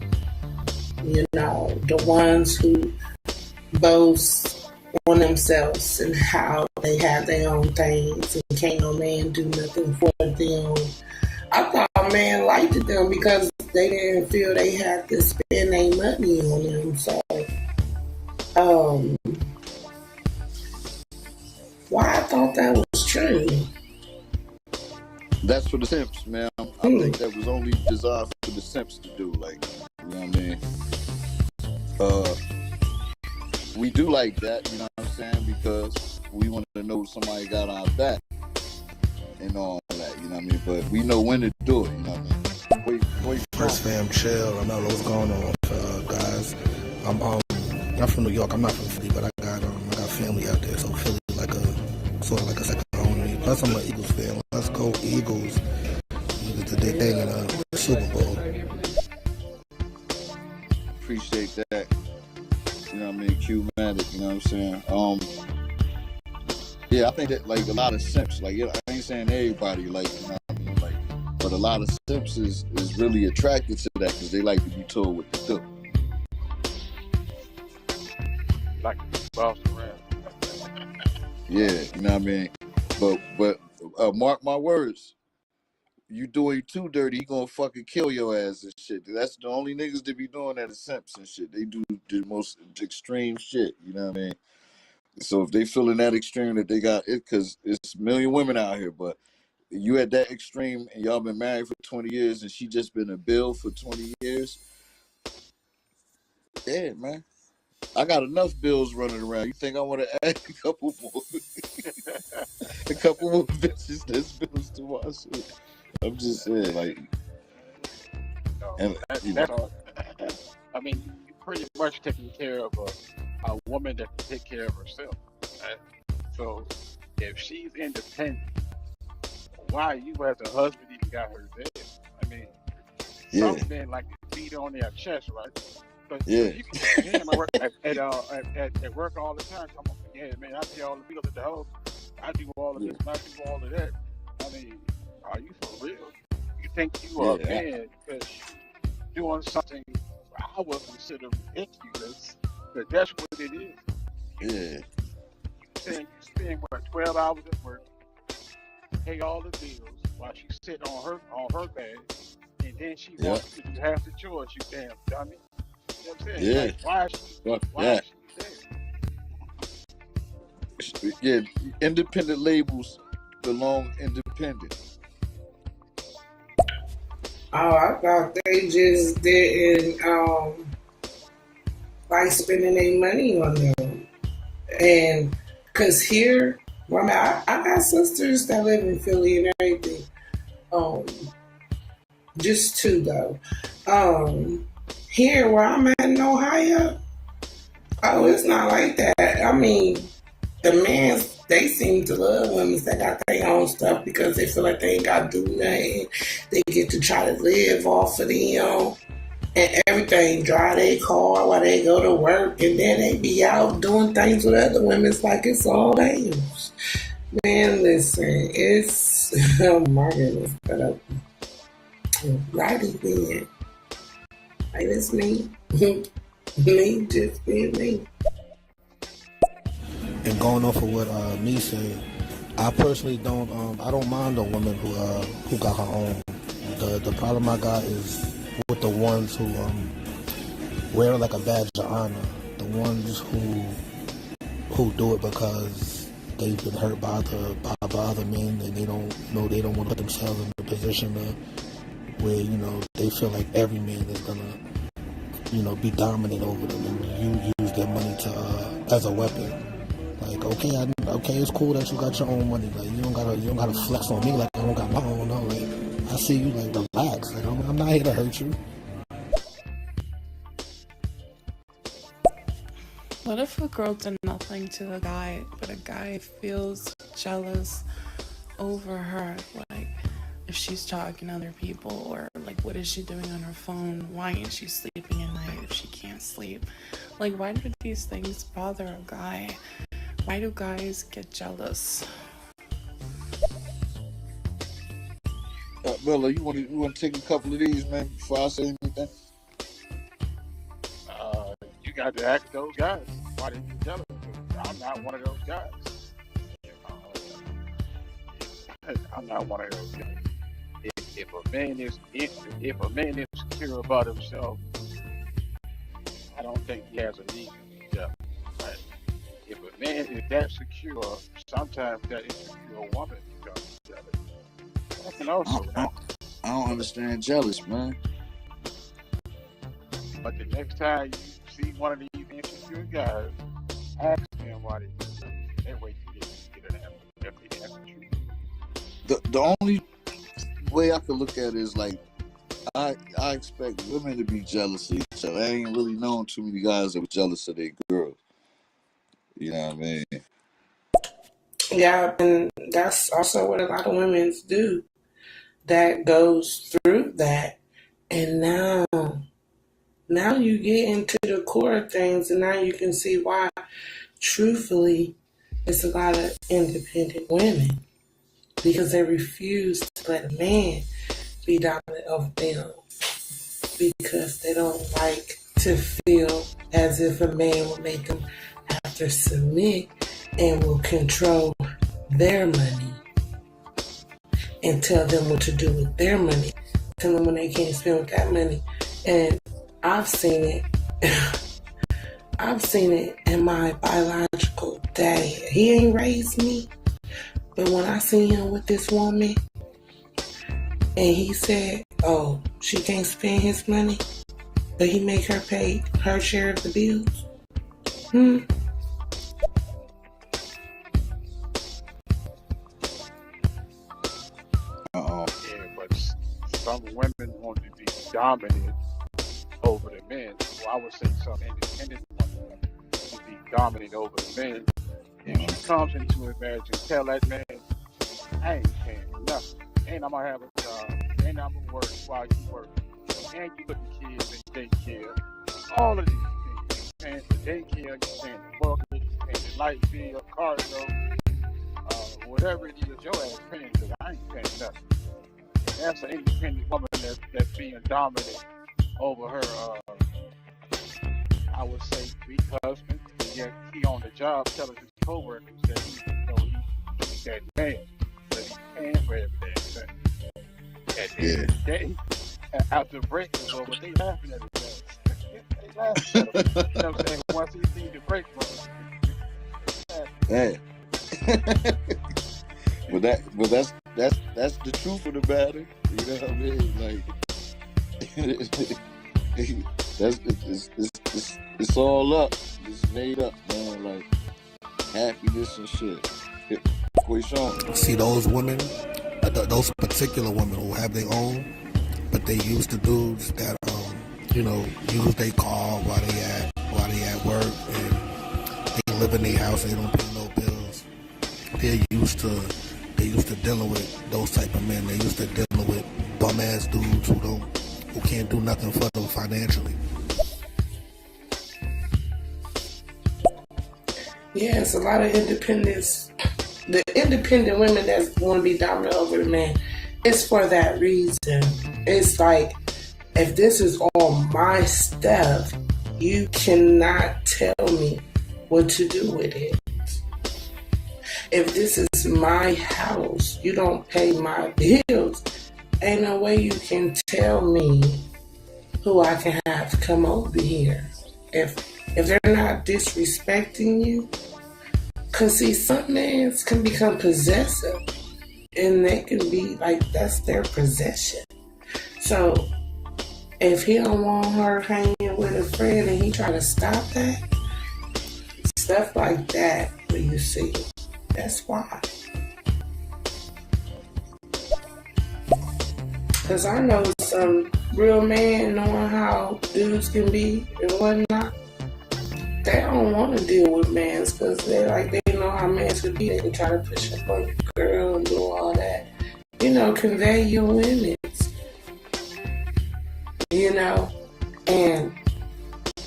You know, the ones who boast on themselves and how they have their own things and can't no man do nothing for them. I thought man liked them because they didn't feel they had to spend their money on them. So, why I thought that was true? That's for the simps, man. I think that was only designed for the simps to do. Like, you know what I mean? We do like that, you know what I'm saying? Because we want to know somebody got our back and all that, you know what I mean? But we know when to do it, you know what I mean? Wait. First fam, chill. I know what's going on, guys. I'm from New York. I'm not from Philly, but I got family out there, so Philly sort of like a second home to me. Plus, I'm an Eagles fan. Let's go Eagles! It's a big thing in the Super Bowl. Appreciate that. You know what I mean? Q-matic, you know what I'm saying? Yeah, I think that like a lot of simps, like I ain't saying everybody, like, you know what I mean? Like, but a lot of simps is really attracted to that because they like to be told what to do. Like to be bossed around. Yeah, you know what I mean? But mark my words, you doing too dirty, he gonna fucking kill your ass and shit. That's the only niggas that be doing that is simps and shit. They do the most extreme shit, you know what I mean? So if they feeling that extreme that they got it, because it's a million women out here, but you at that extreme and y'all been married for 20 years and she just been a bill for 20 years. Yeah, man. I got enough bills running around. You think I want to add a couple more? A couple more bitches that's bills to my shit. I'm just saying, like, No, and that's all. I mean, pretty much taking care of a woman that can take care of herself. Right? So if she's independent, why you as a husband even got her there? I mean, Yeah, some men like to beat on their chest, right? But yeah, you can hear my work at work all the time. I'm like, yeah, man, I pay all the bills at the house. I do all of yeah, this and I do all of that. I mean, are you for real? You think you are a yeah, man because you doing something I would consider ridiculous, but that's what it is. You yeah, saying you spend what 12 hours at work, pay all the bills while she sit on her bed, and then she yeah, wants you to do half the chores. You damn dummy. You know what I'm saying? yeah. Like, Fuck why is that. she there? Yeah, independent labels belong independent. Oh, I thought they just didn't like spending their money on them. And because here, well, I got sisters that live in Philly and everything. Um, just two though. Here where I'm at in Ohio, oh, it's not like that. I mean, the men, they seem to love women that got their own stuff because they feel like they ain't got to do nothing. They get to try to live off of them and everything, drive their car while they go to work, and then they be out doing things with other women. It's like it's all theirs. Man, listen, it's, oh my goodness, but righty then. Like, it's me. Me just being me. And going off of what me said, I personally don't. I don't mind a woman who got her own. The problem I got is with the ones who wear it like a badge of honor. The ones who do it because they've been hurt by other men, and they don't want to put themselves in the position where they feel like every man is gonna be dominant over them, and you use their money to as a weapon. Like, okay, it's cool that you got your own money. Like, you don't gotta flex on me like I don't got my own. No, like, I see you, like, relax. Like, I'm not here to hurt you. What if a girl did nothing to the guy, but a guy feels jealous over her? Like, if she's talking to other people, or like, what is she doing on her phone? Why ain't she sleeping at night if she can't sleep? Like, why do these things bother a guy? Why do guys get jealous? Bella, you want to take a couple of these, man, before I say anything? You got to ask those guys why they get jealous. I'm not one of those guys. I'm not one of those guys. If a man is insecure about himself, I don't think he has a need to be jealous. Right? If a man is that secure, sometimes that insecure woman becomes jealous. That can also happen. I don't understand jealous, man. But the next time you see one of these insecure guys, ask them why they do that. That way you get an answer. If they answer you. The only way I could look at it is like I expect women to be jealous of each other. I ain't really known too many guys that were jealous of their girls. You know what I mean? Yeah, and that's also what a lot of women do. That goes through that. And now you get into the core of things, and now you can see why, truthfully, it's a lot of independent women. Because they refuse to let a man be dominant over them. Because they don't like to feel as if a man will make them have to submit and will control their money and tell them what to do with their money. Tell them when they can't spend with that money. And I've seen it. I've seen it in my biological daddy. He ain't raised me. But when I seen him with this woman and he said, oh, she can't spend his money, but he make her pay her share of the bills. Yeah, but some women want to be dominant over the men, or I would say some independent women, to be dominant over the men. If she comes into a marriage and tell that man, I ain't paying nothing, and I'm gonna have a job, and I'm gonna work while you work, and you put the kids in daycare, all of these things. You paying for daycare, you paying the mortgage, you paying the light bill, car note, whatever it is your ass paying, because I ain't paying nothing. And that's an independent woman that's being dominant over her, I would say, weak husband. And yet he on the job telling his coworkers that he's that man, that he's paying for everything. At the end of the day, after the break is over, they laughing at his ass. They laughing at him. You know what I'm saying? Once he sees the break was, Hey. But that's the truth of the matter. You know what I mean? Like it's all up. It's made up, man. Like happiness and shit. See those women, those particular women who have their own, but they use the dudes that use their car while they at work, and they live in their house and they don't pay no bills. They're used to dealing with those type of men. They used to dealing with bum ass dudes who can't do nothing for them financially. Yeah, it's a lot of independence. The independent women that want to be dominant over the man, it's for that reason. It's like, if this is all my stuff, you cannot tell me what to do with it. If this is my house, you don't pay my bills, ain't no way you can tell me who I can have come over here. If they're not disrespecting you, because see, some men can become possessive, and they can be like, that's their possession. So if he don't want her hanging with a friend and he try to stop that, stuff like that, what you see, that's why. Because I know some real men knowing how dudes can be and whatnot. They don't want to deal with mans because they know how mans can be. They can try to push up on your girl and do all that. Convey your image. And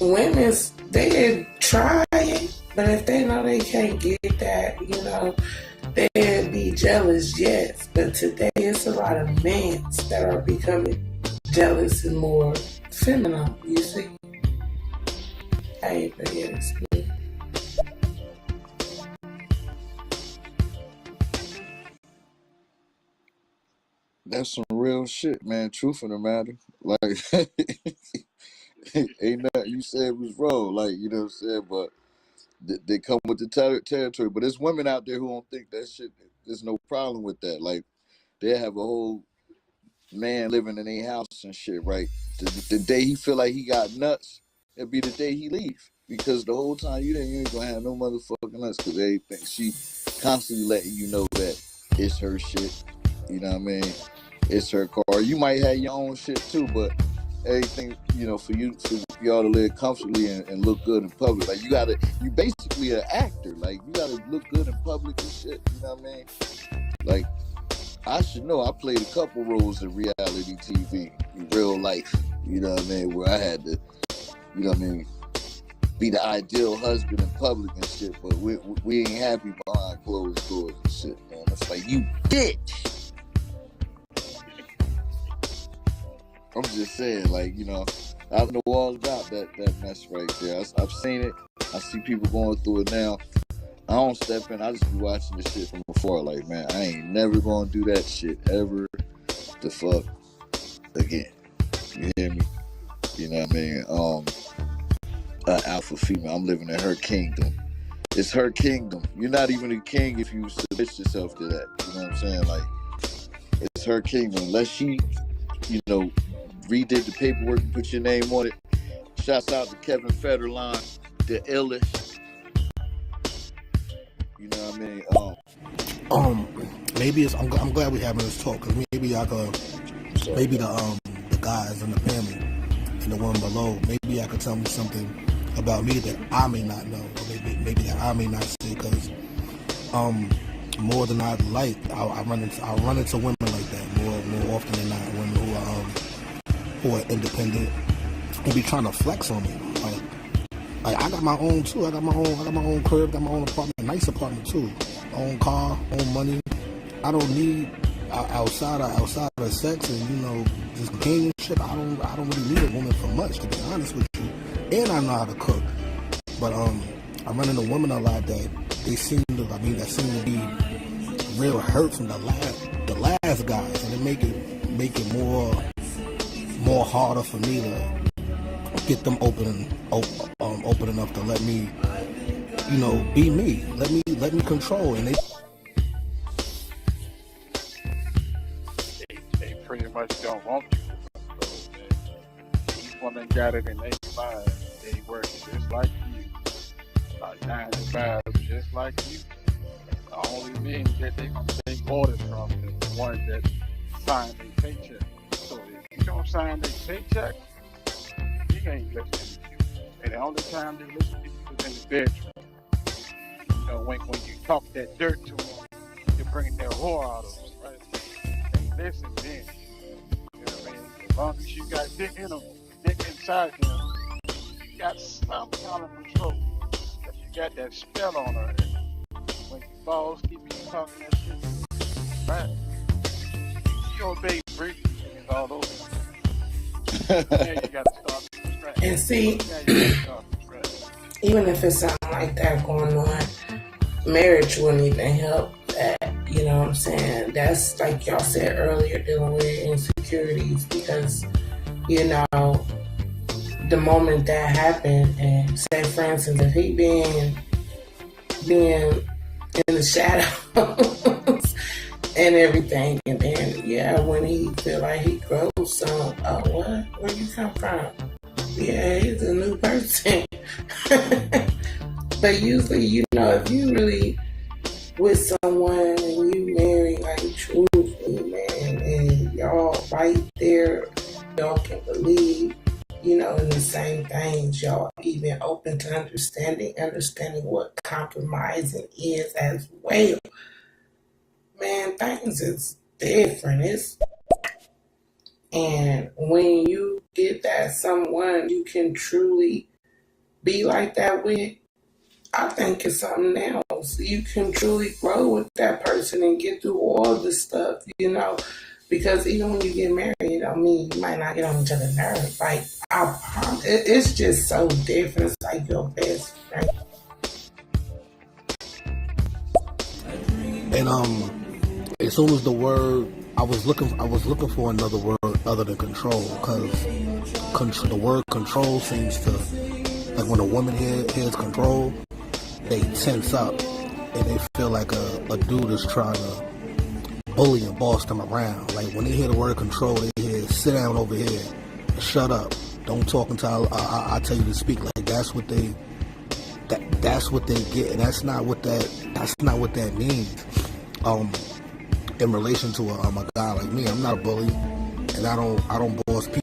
women, they try it, but if they know they can't get that, they'd be jealous, yes. But today, it's a lot of men that are becoming jealous and more feminine, you see. Hey, but yes. That's some real shit, man. Truth of the matter. Like ain't nothing you said was wrong. Like, you know what I'm saying? But they come with the territory. But there's women out there who don't think that shit, there's no problem with that. Like, they have a whole man living in their house and shit, right? The day he feel like he got nuts, it'll be the day he leave. Because the whole time you ain't gonna have no motherfucking nuts, because everything, she constantly letting you know that it's her shit. You know what I mean? It's her car. You might have your own shit too, but everything, for y'all to live comfortably and look good in public. Like, you basically an actor. Like, you gotta look good in public and shit. You know what I mean? Like, I should know. I played a couple roles in reality TV, in real life. You know what I mean? Where I had to, be the ideal husband in public and shit. But we ain't happy behind closed doors and shit, man. It's like, you bitch. I'm just saying, like, I know all about that mess right there. I've seen it. I see people going through it now. I don't step in. I just be watching this shit from afar. Like, man, I ain't never gonna do that shit ever the fuck again. You hear me? You know what I mean? Alpha female. I'm living in her kingdom. It's her kingdom. You're not even a king if you submit yourself to that. You know what I'm saying? Like, it's her kingdom. Unless she, redid the paperwork and put your name on it. Shouts out to Kevin Federline, the illest. You know what I mean? Maybe it's. I'm glad we're having this talk, because maybe the guys in the family, from the woman below, maybe I could tell me something about me that I may not know, or maybe that I may not see, because more than I'd like, I run into women like that more often than not. Women who are independent and be trying to flex on me. Like I got my own too. I got my own crib, got my own apartment, nice apartment too. Own car, own money. I don't need outside of sex and just companionship. I don't really need a woman for much, to be honest with you. And I know how to cook. But I run into women a lot that seem to be real hurt from the last guys, and it make it more harder for me to get them open enough to let me, be me. Let me control, and they pretty much don't want you to control. These women got it in their mind. They work just like you, like 9 to 5, just like you. The only men that they gonna take orders from is the ones that sign their paycheck. So if you don't sign their paycheck, you ain't listening to you. And the only time they listen to you is in the bedroom. When you talk that dirt to them, you're bringing their whore out of them, right? They listen then. You know what I mean? As long as you got dick in them, dick inside them, you got some kind of control. Because you got that spell on her. When you fall asleep and you talking that shit, right? She obey Britney and all those. Yeah, you gotta start from scratch. And see, even if it's something like that going on, marriage wouldn't even help that. You know what I'm saying? That's like y'all said earlier, dealing with insecurities, because the moment that happened, and say for instance, if he being in the shadows and everything, and then when he feel like he grows some, where you come from? Yeah, he's a new person. But usually, if you really with someone and you marry like truthfully, man, and y'all right there, y'all can believe, in the same things, y'all even open to understanding what compromising is as well. Man, things is different. And when you get that someone you can truly be like that with, I think it's something else. You can truly grow with that person and get through all the stuff, because even when you get married, you might not get on each other's nerves. Like, I promise, it's just so different. It's like your best friend. And as soon as the word, I was looking for another word other than control, because the word control seems to, like when a woman hears control, they tense up and they feel like a dude is trying to bully and boss them around. Like when they hear the word control, they hear sit down over here, shut up, don't talk until I tell you to speak. Like that's what they get, and that's not what that means. In relation to a guy like me, I'm not a bully, and I don't boss people.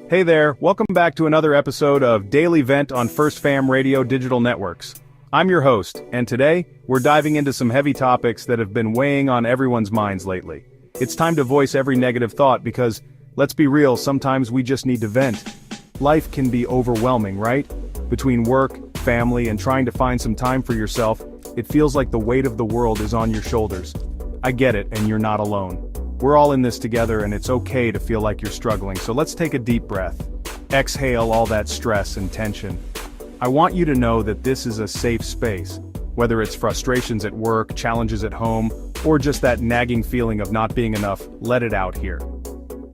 Hey there, welcome back to another episode of Daily Vent on First Fam Radio Digital Networks. I'm your host, and today, we're diving into some heavy topics that have been weighing on everyone's minds lately. It's time to voice every negative thought because, let's be real, sometimes we just need to vent. Life can be overwhelming, right? Between work, family, and trying to find some time for yourself, it feels like the weight of the world is on your shoulders. I get it, and you're not alone. We're all in this together, and it's okay to feel like you're struggling, so let's take a deep breath. Exhale all that stress and tension. I want you to know that this is a safe space. Whether it's frustrations at work, challenges at home, or just that nagging feeling of not being enough, let it out here.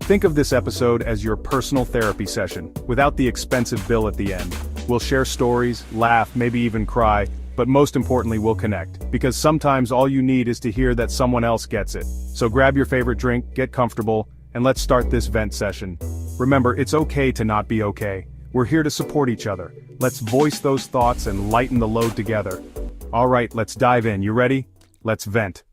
Think of this episode as your personal therapy session, without the expensive bill at the end. We'll share stories, laugh, maybe even cry, but most importantly we'll connect, because sometimes all you need is to hear that someone else gets it. So grab your favorite drink, get comfortable, and let's start this vent session. Remember, it's okay to not be okay. We're here to support each other. Let's voice those thoughts and lighten the load together. Alright, let's dive in. You ready? Let's vent.